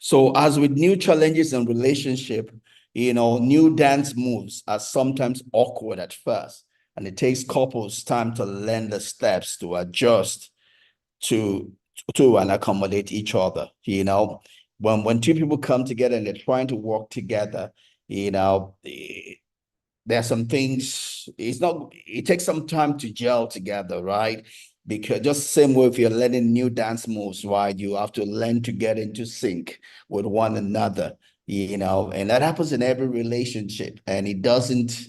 So as with new challenges in relationship, new dance moves are sometimes awkward at first, and it takes couples time to learn the steps to adjust to and accommodate each other. When two people come together and they're trying to work together, there are some things, it takes some time to gel together, right? Because just same way if you're learning new dance moves, right? You have to learn to get into sync with one another, and that happens in every relationship, and it doesn't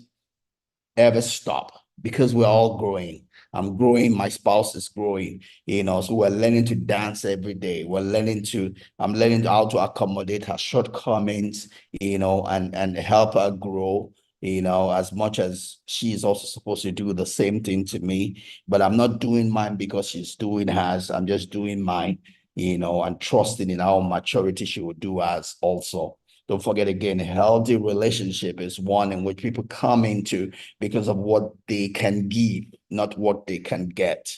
ever stop because we're all growing. I'm growing, my spouse is growing, so we're learning to dance every day. I'm learning how to accommodate her shortcomings, and help her grow, as much as she is also supposed to do the same thing to me. But I'm not doing mine because she's doing hers. I'm just doing mine, and trusting in our maturity she will do ours also. Don't forget again, a healthy relationship is one in which people come into because of what they can give, not what they can get.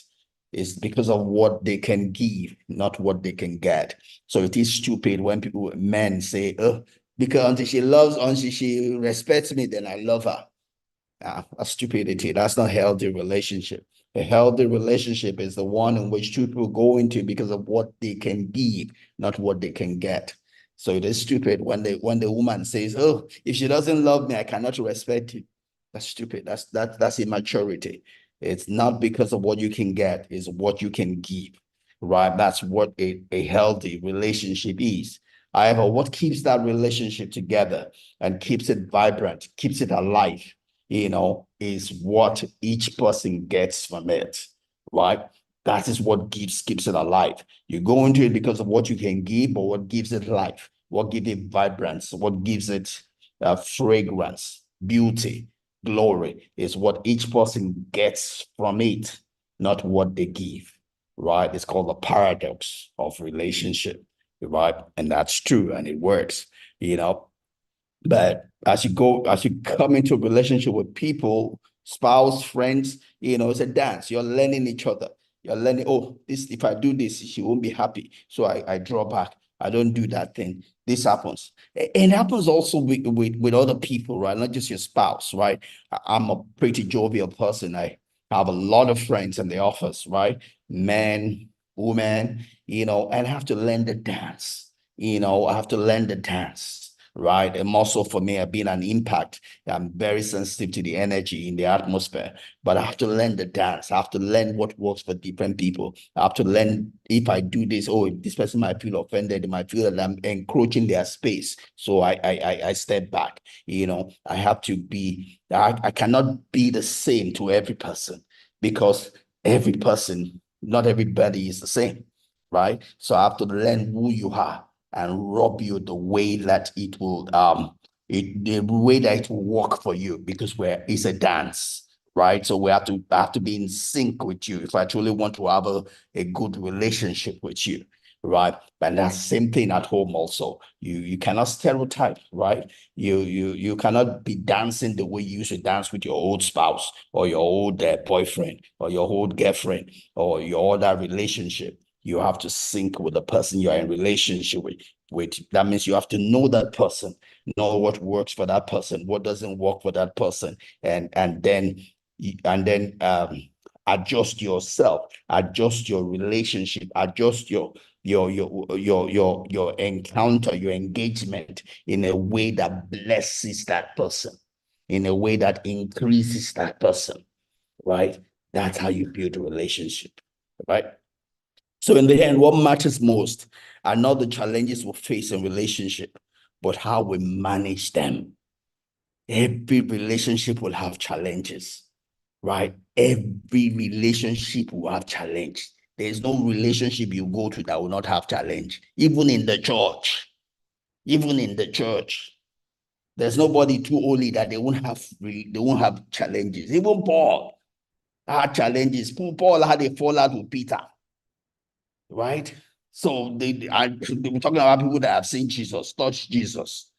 It's because of what they can give, not what they can get. So it is stupid when men say, oh, because until she respects me, then I love her. That's stupidity. That's not a healthy relationship. A healthy relationship is the one in which two people go into because of what they can give, not what they can get. So it is stupid when the woman says, "Oh, if she doesn't love me, I cannot respect you." That's stupid. That's immaturity. It's not because of what you can get, it's what you can give, right? That's what a healthy relationship is. However, what keeps that relationship together and keeps it vibrant, keeps it alive, is what each person gets from it, right? That is what keeps it alive. You go into it because of what you can give, but what gives it life, what gives it vibrance, what gives it fragrance, beauty, glory is what each person gets from it, not what they give, right? It's called the paradox of relationship, right? And that's true and it works, but as you come into a relationship with people, spouse, friends, it's a dance. You're learning each other. You're learning, oh, this if I do this, she won't be happy. So I draw back. I don't do that thing. This happens. And it happens also with other people, right? Not just your spouse, right? I'm a pretty jovial person. I have a lot of friends in the office, right? Men, women, and I have to learn the dance. I have to learn the dance, right? And also for me, I've been an impact. I'm very sensitive to the energy in the atmosphere, but I have to learn the dance. I have to learn what works for different people. I have to learn if I do this, oh, if this person might feel offended, they might feel that I'm encroaching their space. So I step back. I have to be, I cannot be the same to every person because every person, not everybody is the same, right? So I have to learn who you are and rub you the way that it will the way that it will work for you because it's a dance, right? So we have to be in sync with you if I truly want to have a good relationship with you, right? And that's same thing at home also. You cannot stereotype, right? You cannot be dancing the way you used to dance with your old spouse or your old boyfriend or your old girlfriend or your other relationship. You have to sync with the person you are in relationship with. That means you have to know that person, know what works for that person, what doesn't work for that person, and then adjust yourself, adjust your relationship, adjust your encounter, your engagement in a way that blesses that person, in a way that increases that person, right? That's how you build a relationship, right? So in the end, what matters most are not the challenges we face in relationship, but how we manage them. Every relationship will have challenges, right? Every relationship will have challenge. There's no relationship you go to that will not have challenge. Even in the church, there's nobody too holy that they won't have challenges. Even Paul had challenges. Paul had a fallout with Peter, right? So they were talking about people that have seen Jesus, touched Jesus,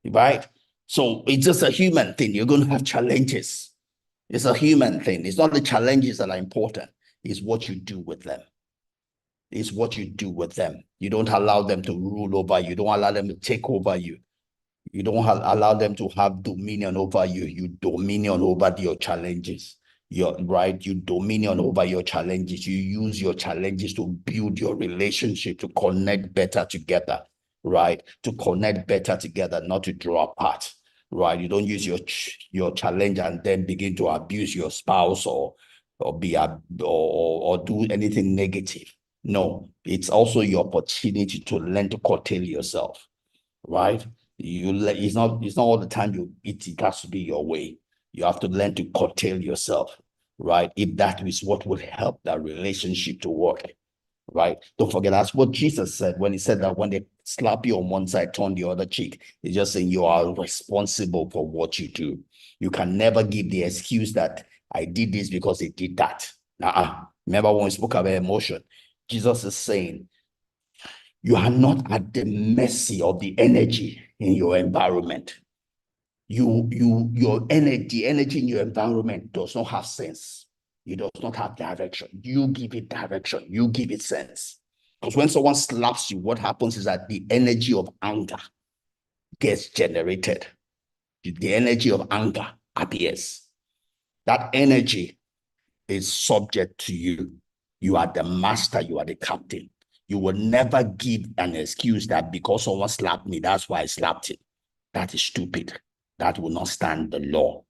right? So it's just a human thing. You're going to have challenges. It's a human thing. It's not the challenges that are important. It's what you do with them. It's what you do with them. You don't allow them to rule over you. You don't allow them to take over you. You don't allow them to have dominion over you. You dominion over your challenges. You dominion over your challenges. You use your challenges to build your relationship, to connect better together, right? To connect better together, not to draw apart, right? You don't use your challenge and then begin to abuse your spouse or do anything negative. No, it's also your opportunity to learn to curtail yourself, right? It's not all the time it has to be your way. You have to learn to curtail yourself, right? If that is what would help that relationship to work, right? Don't forget that's what Jesus said when he said that when they slap you on one side, turn the other cheek. He's just saying you are responsible for what you do. You can never give the excuse that I did this because they did that. Remember when we spoke about emotion, Jesus is saying you are not at the mercy of the energy in your environment. Your energy in your environment does not have sense. It does not have direction. You give it direction. You give it sense. Because when someone slaps you, what happens is that the energy of anger gets generated. The energy of anger appears. That energy is subject to you. You are the master. You are the captain. You will never give an excuse that because someone slapped me, that's why I slapped him. That is stupid. That will not stand the law.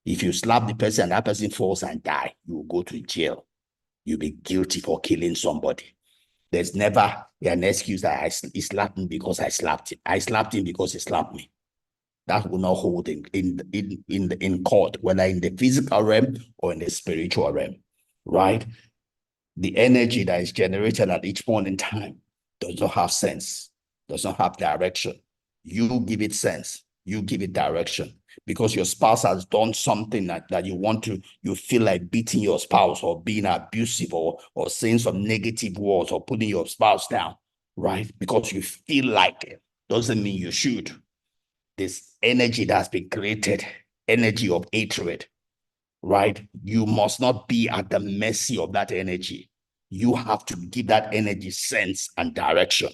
If you slap the person and that person falls and die, you will go to jail. You'll be guilty for killing somebody. There's never an excuse that he slapped me because I slapped him. I slapped him because he slapped me. That will not hold in court, whether in the physical realm or in the spiritual realm, right? The energy that is generated at each point in time does not have sense, does not have direction. You give it sense, you give it direction. Because your spouse has done something that you feel like beating your spouse or being abusive or saying some negative words or putting your spouse down, right? Because you feel like it doesn't mean you should. This energy that has been created, energy of hatred, right? You must not be at the mercy of that energy. You have to give that energy sense and direction.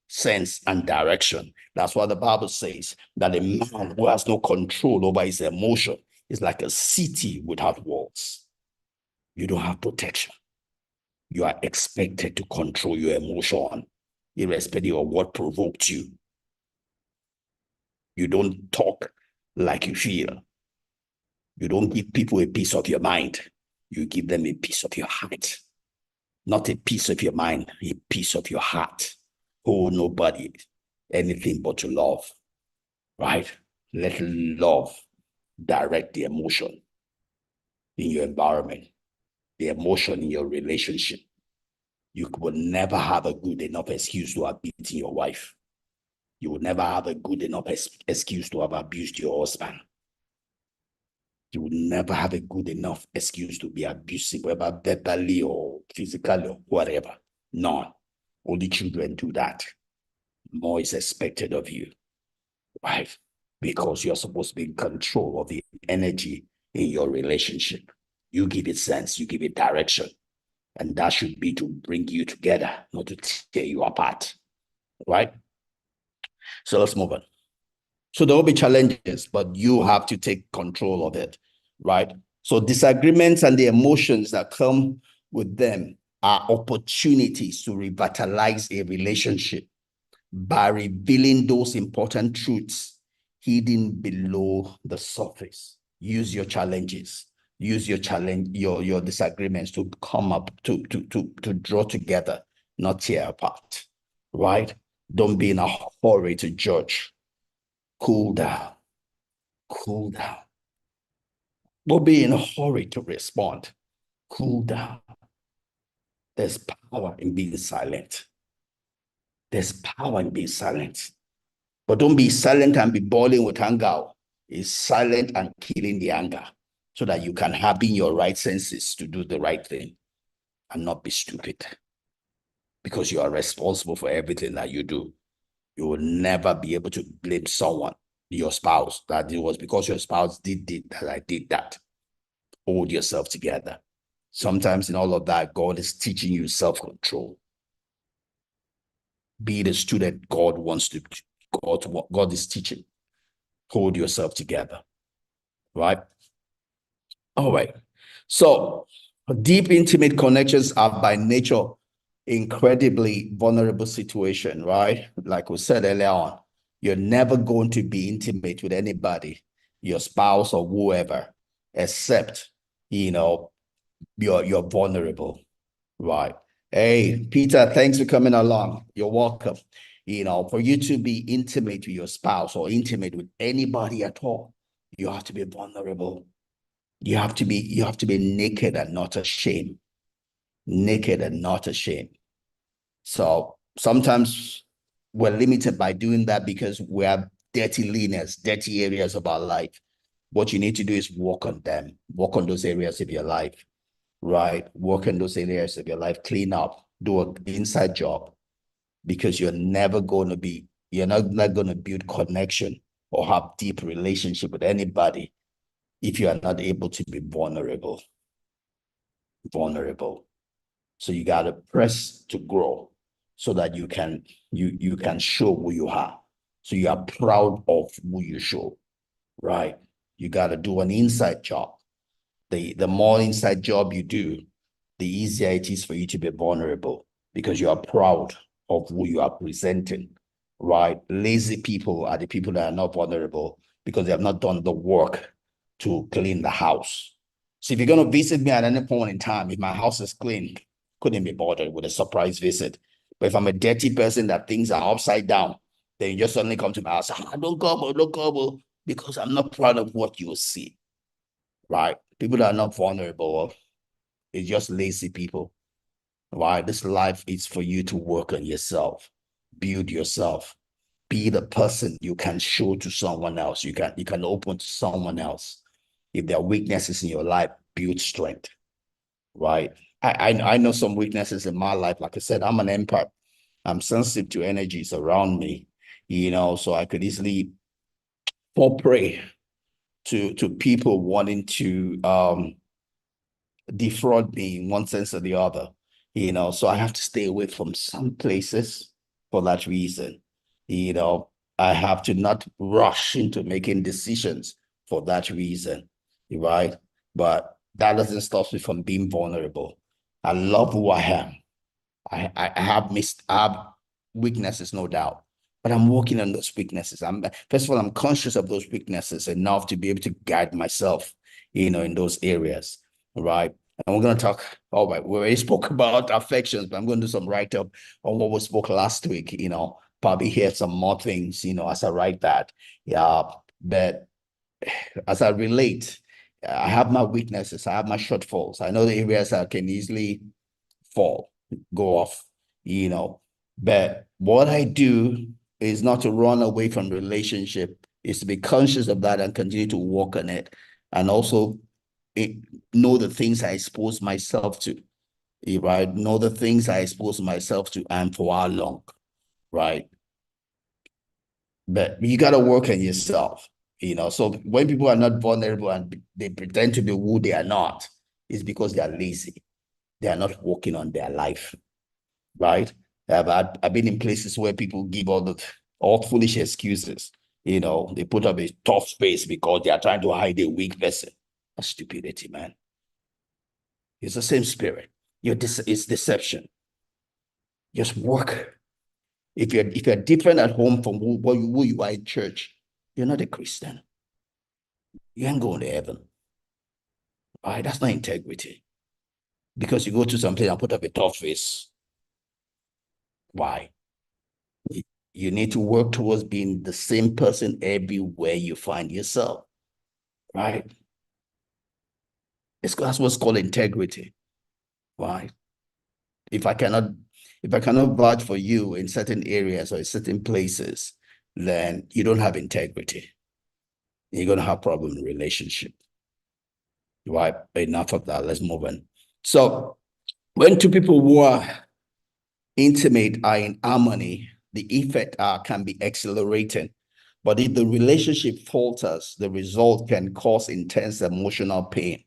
Sense and direction. That's what the Bible says, that a man who has no control over his emotion is like a city without walls. You don't have protection. You are expected to control your emotion, irrespective of what provoked you. You don't talk like you feel. You don't give people a piece of your mind. You give them a piece of your heart. Not a piece of your mind, a piece of your heart. Oh, nobody, anything but to love, right? Let love direct the emotion in your environment, the emotion in your relationship. You will never have a good enough excuse to have beaten your wife. You will never have a good enough excuse to have abused your husband. You will never have a good enough excuse to be abusive, whether verbally or physically or whatever. None. Only children do that. More is expected of you, right? Because you're supposed to be in control of the energy in your relationship. You give it sense, you give it direction. And that should be to bring you together, not to tear you apart, right? So let's move on. So there will be challenges, but you have to take control of it, right? So disagreements and the emotions that come with them are opportunities to revitalize a relationship by revealing those important truths hidden below the surface. Use your challenges, use your challenge, your disagreements to come up, to draw together, not tear apart, right? Don't be in a hurry to judge. Cool down, cool down. Don't be in a hurry to respond. Cool down. There's power in being silent. There's power in being silent. But don't be silent and be boiling with anger. It's silent and killing the anger so that you can have in your right senses to do the right thing and not be stupid, because you are responsible for everything that you do. You will never be able to blame someone, your spouse, that it was because your spouse did that I did that. Hold yourself together. Sometimes in all of that, God is teaching you self-control. Be the student God wants to, God is teaching. Hold yourself together, right? All right. So deep, intimate connections are by nature incredibly vulnerable situation, right? Like we said earlier on, you're never going to be intimate with anybody, your spouse or whoever, except, you're vulnerable, right? Hey, Peter, thanks for coming along. You're welcome. For you to be intimate with your spouse or intimate with anybody at all, you have to be vulnerable. You have to be naked and not ashamed. Naked and not ashamed. So sometimes we're limited by doing that because we have dirty leaners, dirty areas of our life. What you need to do is work on them, work on those areas of your life, right? Work in those areas of your life, clean up, do an inside job, because you're not going to build connection or have deep relationship with anybody if you are not able to be vulnerable. So you got to press to grow so that you can show who you are. So you are proud of who you show, right? You got to do an inside job. The more inside job you do, the easier it is for you to be vulnerable because you are proud of who you are presenting, right? Lazy people are the people that are not vulnerable because they have not done the work to clean the house. So if you're going to visit me at any point in time, if my house is clean, couldn't be bothered with a surprise visit. But if I'm a dirty person that things are upside down, then you just suddenly come to my house, don't come, don't come, because I'm not proud of what you see, right? People that are not vulnerable, it's just lazy people. Why? This life is for you to work on yourself, build yourself, be the person you can show to someone else. You can open to someone else. If there are weaknesses in your life, build strength. Right? I know some weaknesses in my life. Like I said, I'm an empath. I'm sensitive to energies around me, so I could easily fall prey to people wanting to defraud me in one sense or the other, so I have to stay away from some places for that reason. You know, I have to not rush into making decisions for that reason, right? But that doesn't stop me from being vulnerable. I love who I am. I have weaknesses, no doubt, but I'm working on those weaknesses. First of all, I'm conscious of those weaknesses enough to be able to guide myself, in those areas, right? And we're going to talk. All right, we already spoke about affections, but I'm going to do some write up on what we spoke last week. Probably hear some more things, as I write that. Yeah, but as I relate, I have my weaknesses, I have my shortfalls. I know the areas I can easily fall, go off, you know. But what I do is not to run away from relationship, is to be conscious of that and continue to work on it. And also it, know the things I expose myself to, right? Know the things I expose myself to and for how long, right? But you got to work on yourself, So when people are not vulnerable and they pretend to be who they are not, it's because they are lazy. They are not working on their life, right? I've been in places where people give all foolish excuses. They put up a tough face because they are trying to hide a weak person. That's stupidity, man. It's the same spirit. It's deception. Just work. If you're different at home from who you are in church, you're not a Christian. You ain't going to heaven. All right, that's not integrity. Because you go to some place and put up a tough face. Why? You need to work towards being the same person everywhere you find yourself, right? That's what's called integrity, right? If I cannot, if I cannot vouch for you in certain areas or in certain places, then you don't have integrity. You're gonna have problem in relationship, right? Enough of that. Let's move on. So when two people who are intimate are in harmony, the effect can be accelerating. But if the relationship falters, the result can cause intense emotional pain,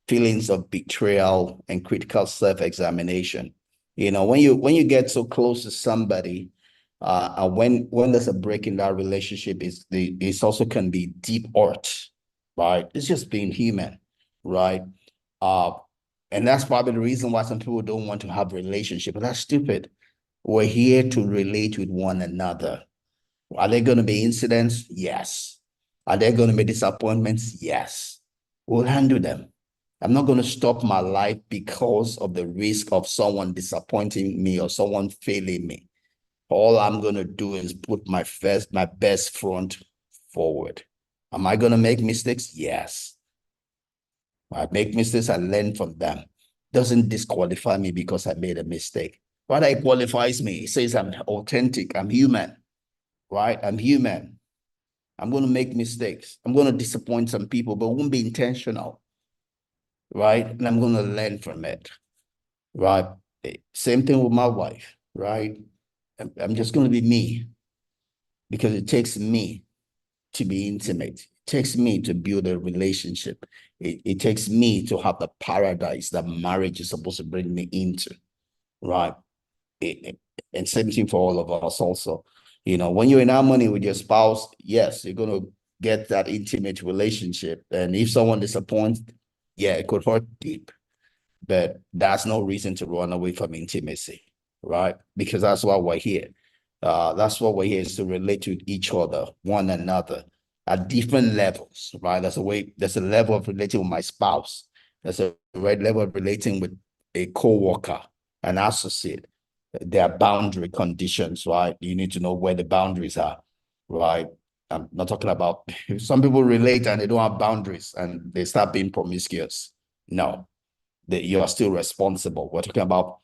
feelings of betrayal, and critical self-examination. When you get so close to somebody And when there's a break in that relationship, it's also can be deep hurt, right? It's just being human, right? Uh, and that's probably the reason why some people don't want to have a relationship. But that's stupid. We're here to relate with one another. Are there going to be incidents? Yes. Are there going to be disappointments? Yes. We'll handle them. I'm not going to stop my life because of the risk of someone disappointing me or someone failing me. All I'm going to do is put my best front forward. Am I going to make mistakes? Yes. I make mistakes, I learn from them. Doesn't disqualify me because I made a mistake. Rather, it qualifies me. It says I'm authentic, I'm human, right? I'm human. I'm going to make mistakes. I'm going to disappoint some people, but it won't be intentional, right? And I'm going to learn from it, right? Same thing with my wife, right? I'm just going to be me because it takes me to be intimate. It takes me to build a relationship. It takes me to have the paradise that marriage is supposed to bring me into, right? And same thing for all of us also. When you're in harmony with your spouse, yes, you're going to get that intimate relationship. And if someone disappoints, yeah, it could hurt deep, but that's no reason to run away from intimacy, right? Because that's why we're here. That's what we're here is to relate to each other, one another at different levels, right? There's a level of relating with my spouse. There's a level of relating with a co-worker, an associate. There are boundary conditions, right? You need to know where the boundaries are, right? I'm not talking about some people relate and they don't have boundaries and they start being promiscuous. No, that you are still responsible. We're talking about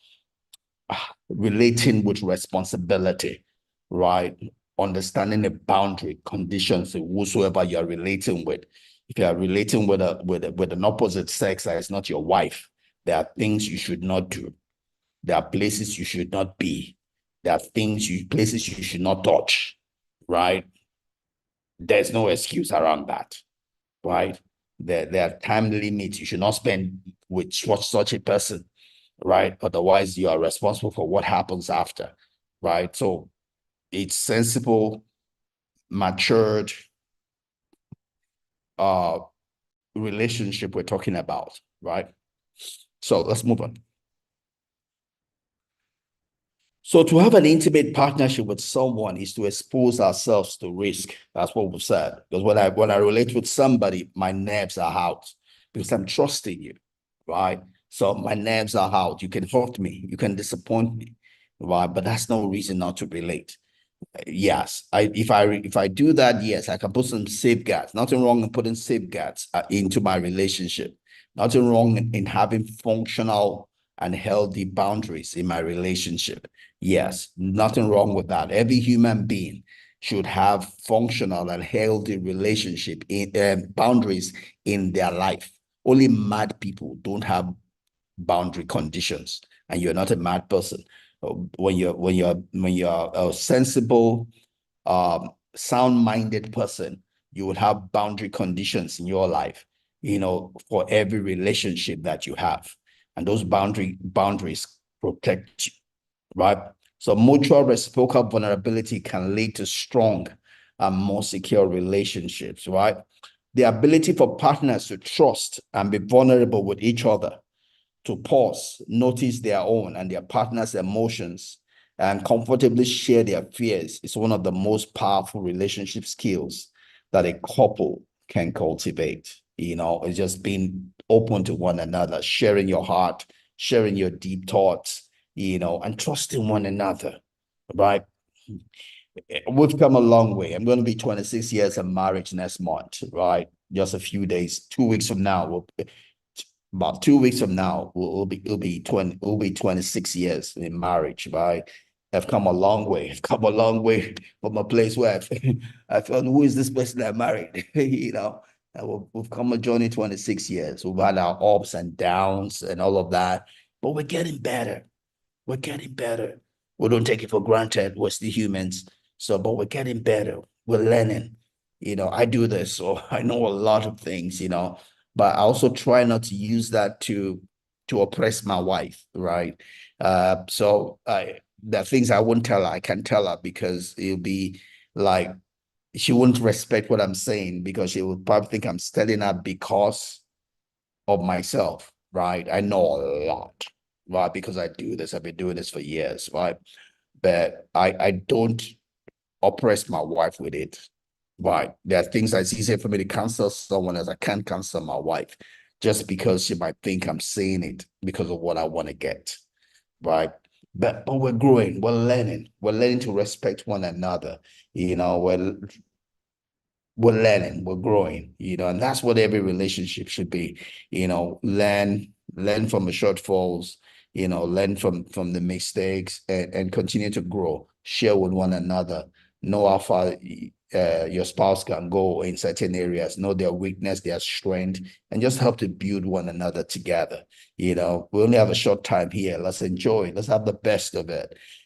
relating with responsibility, right? Understanding the boundary conditions of whosoever you're relating with. If you are relating with an opposite sex that is not your wife, there are things you should not do. There are places you should not be. There are places you should not touch, right? There's no excuse around that, right? There are time limits. You should not spend with such a person, right? Otherwise, you are responsible for what happens after, right? So it's sensible, matured uh relationship we're talking about, right? So let's move on. So to have an intimate partnership with someone is to expose ourselves to risk. That's what we said. Because when I relate with somebody, my nerves are out because I'm trusting you, right? So my nerves are out. You can hurt me, you can disappoint me, right? But that's no reason not to relate. Yes, if I do that, yes, I can put some safeguards. Nothing wrong in putting safeguards into my relationship. Nothing wrong in having functional and healthy boundaries in my relationship. Yes, nothing wrong with that. Every human being should have functional and healthy relationship in boundaries in their life. Only mad people don't have boundary conditions, and you're not a mad person. When you're a sensible, sound-minded person, you will have boundary conditions in your life, for every relationship that you have, and those boundaries protect you, right? So mutual reciprocal vulnerability can lead to strong and more secure relationships, right? The ability for partners to trust and be vulnerable with each other, to pause, notice their own and their partner's emotions, and comfortably share their fears is one of the most powerful relationship skills that a couple can cultivate. It's just being open to one another, sharing your heart, sharing your deep thoughts, and trusting one another, right? We've come a long way. I'm going to be 26 years of marriage next month, right? Just a few days, 2 weeks from now, about 2 weeks from now, it'll be 26 years in marriage, right? I've come a long way. I've come a long way from a place where I felt, who is this person I married? And we've come a journey 26 years. We've had our ups and downs and all of that, but we're getting better. We're getting better. We don't take it for granted. We're still humans. So, but we're getting better. We're learning. I do this, so I know a lot of things, but I also try not to use that to oppress my wife, right? So there are things I won't tell her. I can't tell her because it'll be like she wouldn't respect what I'm saying because she would probably think I'm telling her because of myself, right? I know a lot, right? Because I do this. I've been doing this for years, right? But I don't oppress my wife with it. Right. There are things that's easier for me to cancel someone as I can't cancel my wife just because she might think I'm saying it because of what I want to get. Right. But we're growing, we're learning to respect one another. You know, we're learning, we're growing, and that's what every relationship should be. Learn from the shortfalls, learn from the mistakes and continue to grow, share with one another, know how far your spouse can go in certain areas, know their weakness, their strength, and just help to build one another together. We only have a short time here. Let's enjoy, let's have the best of it.